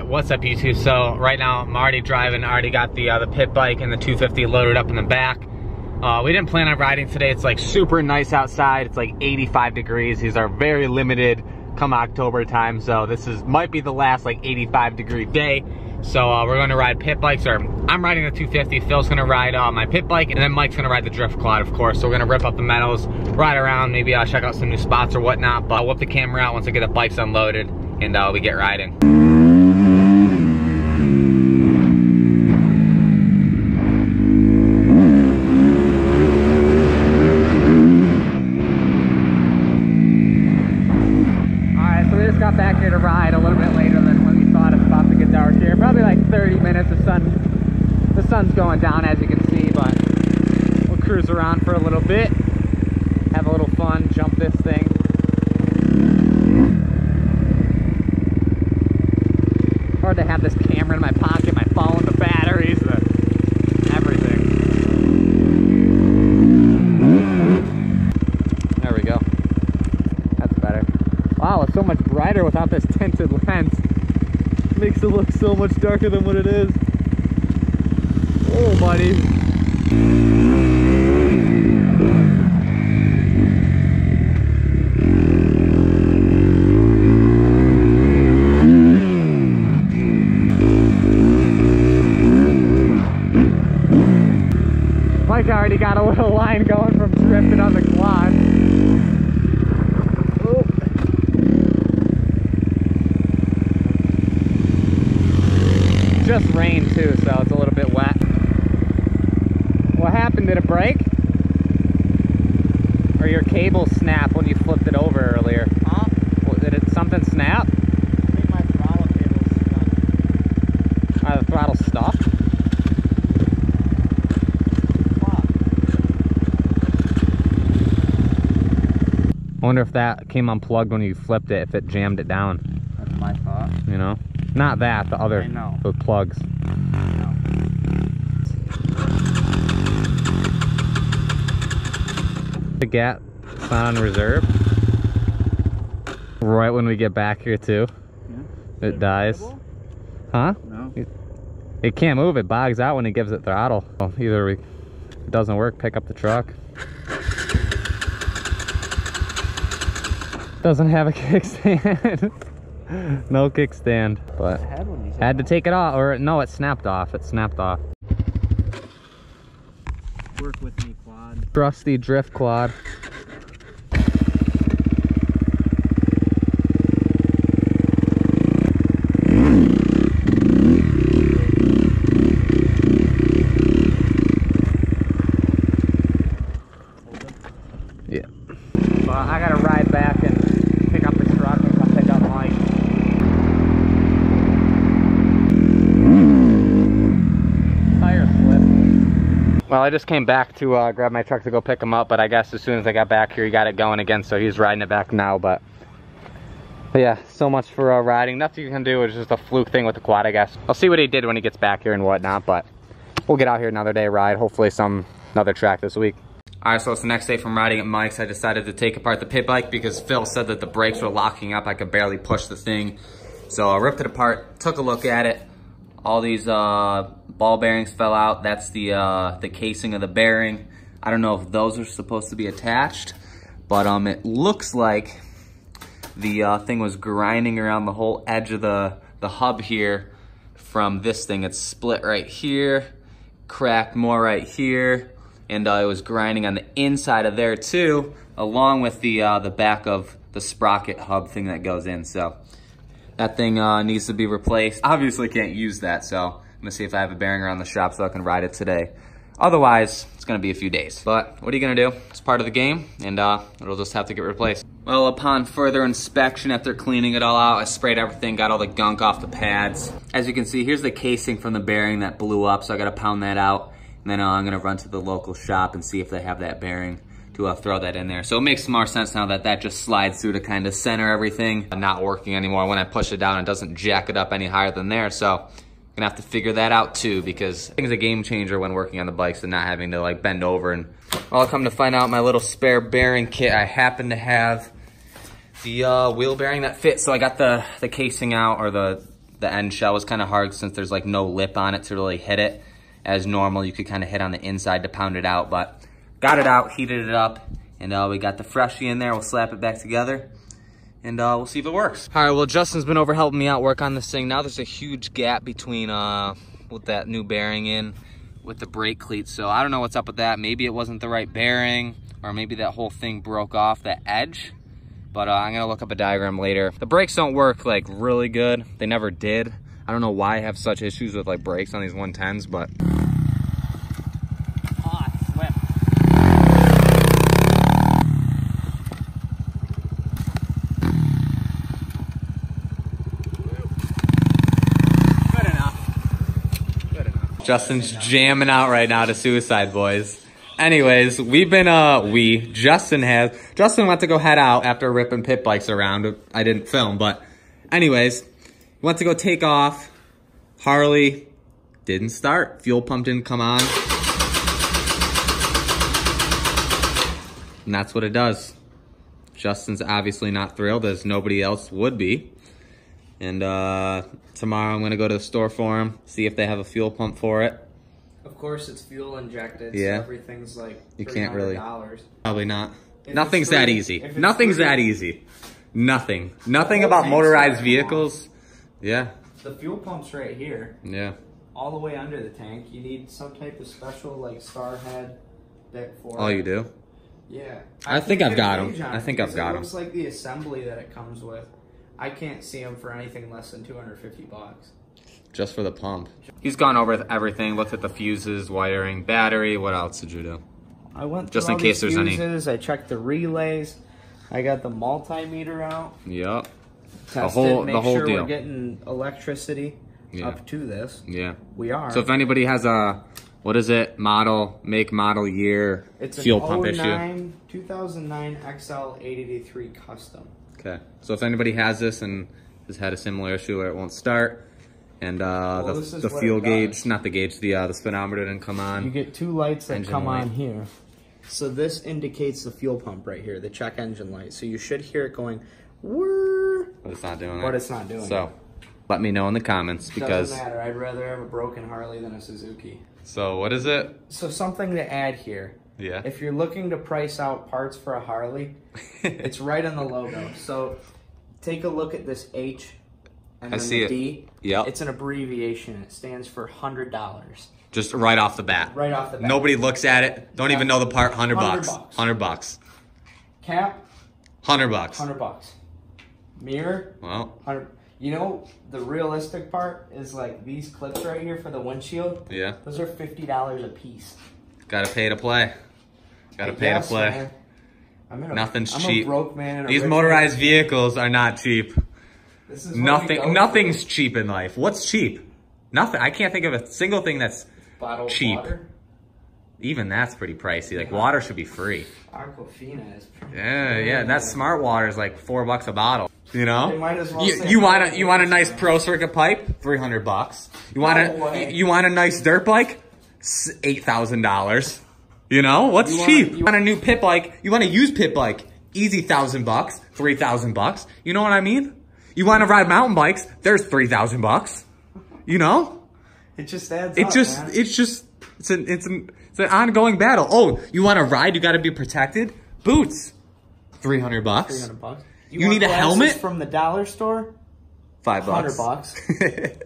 What's up, YouTube? So right now I'm already driving. I already got the pit bike and the 250 loaded up in the back. We didn't plan on riding today. It's like super nice outside. It's like 85 degrees. These are very limited come October time. So this might be the last like 85 degree day. So we're going to ride pit bikes, or I'm riding the 250. Phil's going to ride my pit bike, and then Mike's going to ride the drift quad, of course. So we're going to rip up the meadows, ride around, maybe check out some new spots or whatnot. But I'll whip the camera out once I get the bikes unloaded, and we get riding. Got back here to ride a little bit later than when we thought. It's about to get dark here. Probably like 30 minutes. The sun's going down, as you can see, but we'll cruise around for a little bit, have a little fun, jump this thing. Hard to have this camera in my pocket, my phone, the batteries, everything. There we go. That's better. Wow, it's so much brighter without this tinted lens. Makes it look so much darker than what it is. Oh, buddy. Mike already got a little line going from drifting on the quad. Just rained too, so it's a little bit wet. What happened? Did it break? Or your cable snap when you flipped it over earlier? Huh? Did something snap? I think my throttle cable's stuck. The throttle's stuck? I wonder if that came unplugged when you flipped it, if it jammed it down. That's my thought. You know? Not that, the other, the plugs. The gap, it's not on reserve. Right when we get back here too, yeah. It dies. Huh? No. It can't move, it bogs out when it gives it throttle. Well, either if it doesn't work, pick up the truck. Doesn't have a kickstand. No kickstand, but had to take it off, or no, it snapped off. It snapped off. Work with me, quad. Trusty drift quad. Yeah. Well, I gotta ride back and pick up the truck and come pick up Mike. Well, I just came back to grab my truck to go pick him up, but I guess as soon as I got back here, he got it going again, so he's riding it back now. But yeah, so much for riding. Nothing you can do. It's just a fluke thing with the quad, I guess. I'll see what he did when he gets back here and whatnot, but we'll get out here another day ride, hopefully another track this week. All right, so it's the next day from riding at Mike's. I decided to take apart the pit bike because Phil said that the brakes were locking up. I could barely push the thing. So I ripped it apart, took a look at it. All these ball bearings fell out. That's the casing of the bearing. I don't know if those are supposed to be attached, but it looks like the thing was grinding around the whole edge of the hub here from this thing. It's split right here, cracked more right here, and it was grinding on the inside of there too, along with the back of the sprocket hub thing that goes in. So that thing needs to be replaced. Obviously can't use that, so I'm gonna see if I have a bearing around the shop so I can ride it today. Otherwise, it's gonna be a few days. But what are you gonna do? It's part of the game, and it'll just have to get replaced. Well, upon further inspection, after cleaning it all out, I sprayed everything, got all the gunk off the pads. As you can see, here's the casing from the bearing that blew up, so I gotta pound that out. And then I'm gonna run to the local shop and see if they have that bearing to throw that in there. So it makes more sense now that that just slides through to kind of center everything. Not working anymore. When I push it down, it doesn't jack it up any higher than there. So I'm gonna have to figure that out too, because I think it's a game changer when working on the bikes and not having to like bend over. And I'll come to find out my little spare bearing kit, I happen to have the wheel bearing that fits. So I got the casing out, or the The end shell was kind of hard since there's like no lip on it to really hit it. As normal, you could kind of hit on the inside to pound it out, but got it out, heated it up, and we got the freshie in there. We'll slap it back together, and we'll see if it works. All right, well, Justin's been over helping me out work on this thing. Now there's a huge gap between with that new bearing in with the brake cleats, so I don't know what's up with that. Maybe it wasn't the right bearing, or maybe that whole thing broke off the edge, but I'm gonna look up a diagram later. The brakes don't work like really good. They never did. I don't know why I have such issues with like brakes on these 110s, but. Oh, it slipped. Good enough. Good enough. Justin's jamming out right now to Suicide Boys. Anyways, we've been, Justin went to go head out after ripping pit bikes around. I didn't film, but anyways, went to go take off. Harley didn't start. Fuel pump didn't come on. And that's what it does. Justin's obviously not thrilled, as nobody else would be. And tomorrow I'm gonna go to the store for him, see if they have a fuel pump for it. Of course, it's fuel injected, Yeah. so everything's like $300. You can't really. Probably not. If Nothing's it's that free- easy. if it's Nothing's free- that easy. Nothing. Nothing whole about tank's motorized that vehicles. Yeah. The fuel pump's right here, Yeah. all the way under the tank. You need some type of special like star head bit for Oh, it. you do? Yeah. I think can't I've get a got 'em. gauge on I it think I've because got it 'em. looks like the assembly that it comes with. I can't see them for anything less than $250. Just for the pump. He's gone over everything, looked at the fuses, wiring, battery. What else did you do? I went Just through in all case these there's any- fuses, I checked the relays. I got the multimeter out. Yep. Tested, make the whole sure deal. we're getting electricity up to this. Yeah. We are. So if anybody has a, what is it, make, model, year, It's fuel an pump issue. 2009 XL 883 custom. Okay. So if anybody has this and has had a similar issue where it won't start, and this is the what fuel it gauge, does. not the gauge, the speedometer didn't come You on. get two lights that Engine come light. on here. So this indicates the fuel pump right here, the check engine light. So you should hear it going, whirr, But it's not doing it. but it's not doing it. So let me know in the comments because. Doesn't matter. I'd rather have a broken Harley than a Suzuki. So what is it? So something to add here. Yeah. If you're looking to price out parts for a Harley, it's right on the logo. So take a look at this H and then see the it. D. Yep. It's an abbreviation. It stands for $100. Just right off the bat. Right off the bat. Nobody looks at it. Don't even know the part. $100 bucks. $100. Cap, $100 bucks. $100. Mirror, Well, 100. You know, the realistic part is like these clips right here for the windshield. yeah. Those are $50 a piece. Gotta pay to play. Gotta pay to play. Man. Nothing's I'm cheap. a broke man. These motorized vehicles are not cheap. This is what we go Nothing's cheap in life. What's cheap? Nothing. I can't think of a single thing that's for. Bottled cheap. water. even that's pretty pricey. Like water should be free. Aquafina is pretty Yeah. That smart water is like $4 a bottle. You know, They might as well say you want a nice pro circuit pipe, $300. You want a nice dirt bike, $8,000. You know what's cheap? You want a new pit bike? You want a used pit bike? Easy $1,000, $3,000. You know what I mean? You want to ride mountain bikes? There's $3,000. You know? It just adds It up, just man. it's an ongoing battle. Oh, you want to ride? You got to be protected. Boots, $300. $300. You need a glasses helmet? from the dollar store? $5. $100.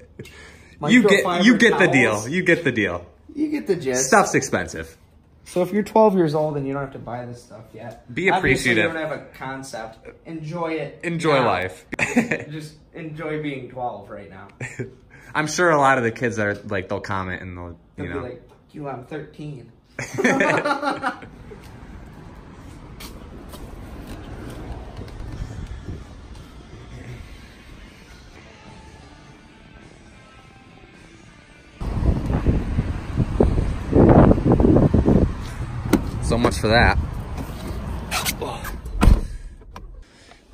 You get the Microfiber deal. towels. You get the deal. You get the gist. Stuff's expensive. So if you're 12 years old and you don't have to buy this stuff yet, Be appreciative. Obviously you don't have a concept. Enjoy it. Enjoy now. life. Just enjoy being 12 right now. I'm sure a lot of the kids are like, they'll comment and they'll, They'll you know. be like, you, I'm 13. So much for that.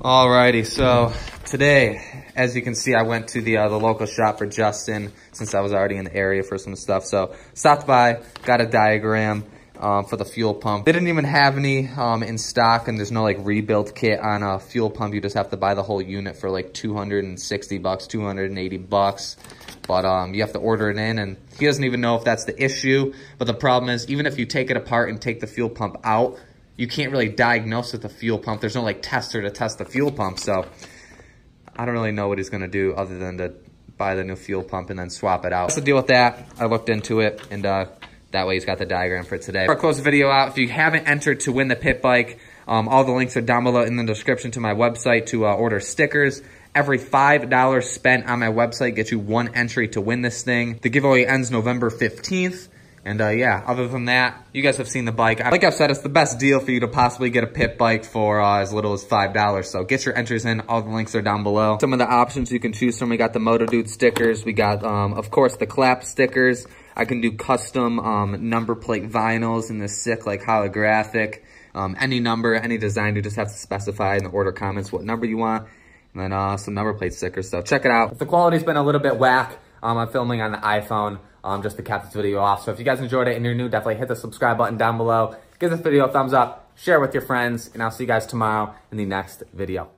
Alrighty, so today, as you can see, I went to the local shop for Justin since I was already in the area for some stuff. So stopped by, got a diagram. for the fuel pump. They didn't even have any in stock, and there's no like rebuild kit on a fuel pump. You just have to buy the whole unit for like 260 bucks, 280 bucks. But you have to order it in, and he doesn't even know if that's the issue. But the problem is, even if you take it apart and take the fuel pump out, you can't really diagnose with the fuel pump. There's no like tester to test the fuel pump. So I don't really know what he's gonna do other than to buy the new fuel pump and then swap it out. That's the deal with that. I looked into it, and that way he's got the diagram for today. Before I close the video out, if you haven't entered to win the pit bike, all the links are down below in the description to my website to order stickers. Every $5 spent on my website gets you 1 entry to win this thing. The giveaway ends November 15th. And yeah, other than that, you guys have seen the bike. Like I've said, it's the best deal for you to possibly get a pit bike for as little as $5. So get your entries in. All the links are down below. Some of the options you can choose from. We got the Moto Dude stickers. We got, of course, the clap stickers. I can do custom number plate vinyls in this sick, like holographic. Any number, any design, you just have to specify in the order comments what number you want. And then some number plate stickers, so check it out. If the quality's been a little bit whack, I'm filming on the iPhone just to cap this video off. So if you guys enjoyed it and you're new, definitely hit the subscribe button down below. Give this video a thumbs up, share it with your friends, and I'll see you guys tomorrow in the next video.